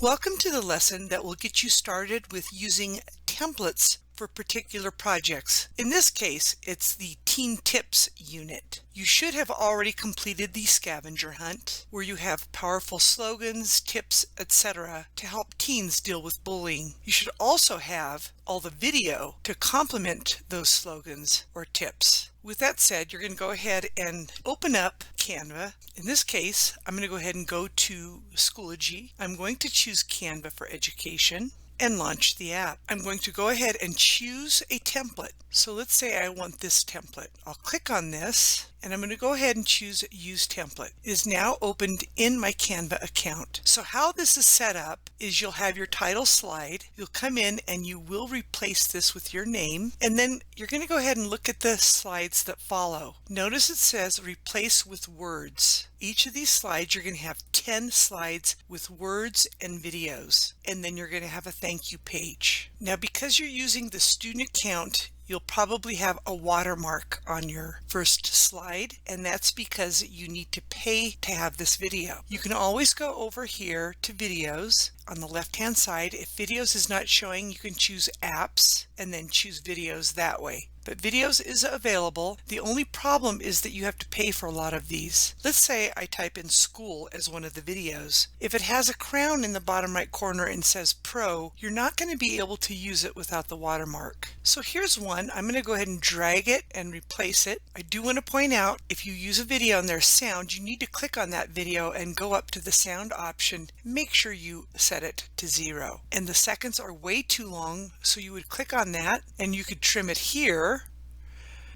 Welcome to the lesson that will get you started with using templates for particular projects. In this case, it's the Teen Tips unit. You should have already completed the scavenger hunt, where you have powerful slogans, tips, etc. to help teens deal with bullying. You should also have all the video to complement those slogans or tips. With that said, you're going to go ahead and open up Canva. In this case, I'm going to go ahead and go to Schoology. I'm going to choose Canva for Education and launch the app. I'm going to go ahead and choose a template. So let's say I want this template. I'll click on this and I'm going to go ahead and choose Use Template. It is now opened in my Canva account. So how this is set up is you'll have your title slide. You'll come in and you will replace this with your name. And then you're going to go ahead and look at the slides that follow. Notice it says replace with words. Each of these slides, you're going to have 10 slides with words and videos. And then you're going to have a thank you page. Now, because you're using the student account, you'll probably have a watermark on your first slide, and that's because you need to pay to have this video. You can always go over here to videos. On the left-hand side, if videos is not showing, you can choose apps and then choose videos that way. But videos is available. The only problem is that you have to pay for a lot of these. Let's say I type in school as one of the videos. If it has a crown in the bottom right corner and says Pro, you're not going to be able to use it without the watermark. So here's one. I'm going to go ahead and drag it and replace it. I do want to point out, if you use a video and there's sound, you need to click on that video and go up to the sound option. Make sure you set it to 0. And the seconds are way too long, so you would click on that and you could trim it here.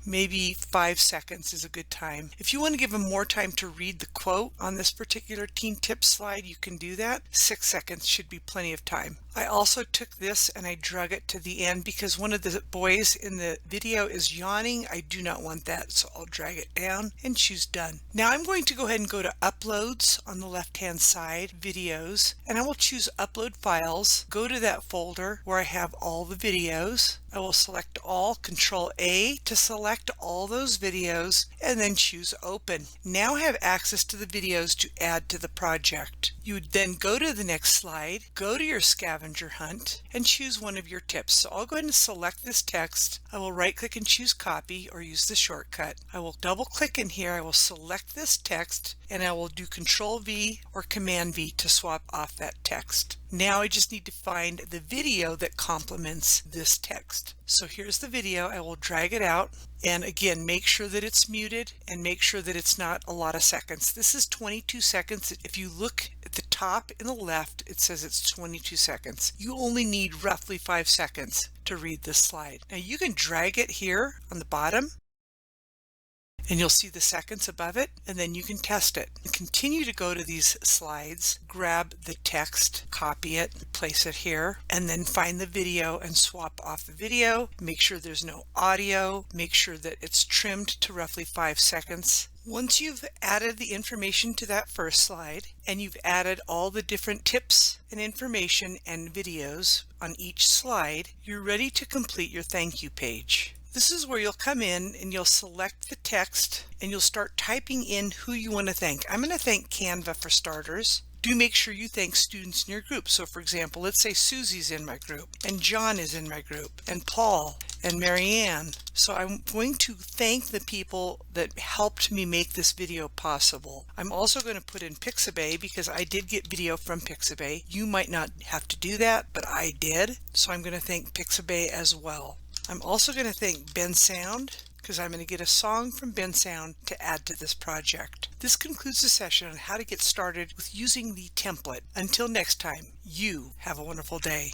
Maybe 5 seconds is a good time. If you want to give them more time to read the quote on this particular Teen Tips slide, you can do that. 6 seconds should be plenty of time. I also took this and I drug it to the end because one of the boys in the video is yawning. I do not want that, so I'll drag it down and choose done. Now I'm going to go ahead and go to Uploads on the left-hand side, Videos, and I will choose Upload Files. Go to that folder where I have all the videos. I will select all, Control A to select all those videos, and then choose Open. Now I have access to the videos to add to the project. You would then go to the next slide, go to your scavenger hunt, and choose one of your tips. So I'll go ahead and select this text. I will right click and choose Copy or use the shortcut. I will double click in here. I will select this text and I will do Control V or Command V to swap off that text. Now I just need to find the video that complements this text. So here's the video. I will drag it out. And again, make sure that it's muted and make sure that it's not a lot of seconds. This is 22 seconds. If you look at the top in the left, it says it's 22 seconds. You only need roughly 5 seconds to read this slide. Now you can drag it here on the bottom and you'll see the seconds above it, and then you can test it. Continue to go to these slides, grab the text, copy it, place it here, and then find the video and swap off the video. Make sure there's no audio. Make sure that it's trimmed to roughly 5 seconds. Once you've added the information to that first slide, and you've added all the different tips and information and videos on each slide, you're ready to complete your thank you page. This is where you'll come in and you'll select the text and you'll start typing in who you want to thank. I'm going to thank Canva for starters. Do make sure you thank students in your group. So for example, let's say Susie's in my group and John is in my group and Paul and Marianne. So I'm going to thank the people that helped me make this video possible. I'm also going to put in Pixabay because I did get video from Pixabay. You might not have to do that, but I did. So I'm going to thank Pixabay as well. I'm also going to thank Ben Sound because I'm going to get a song from Ben Sound to add to this project. This concludes the session on how to get started with using the template. Until next time, you have a wonderful day.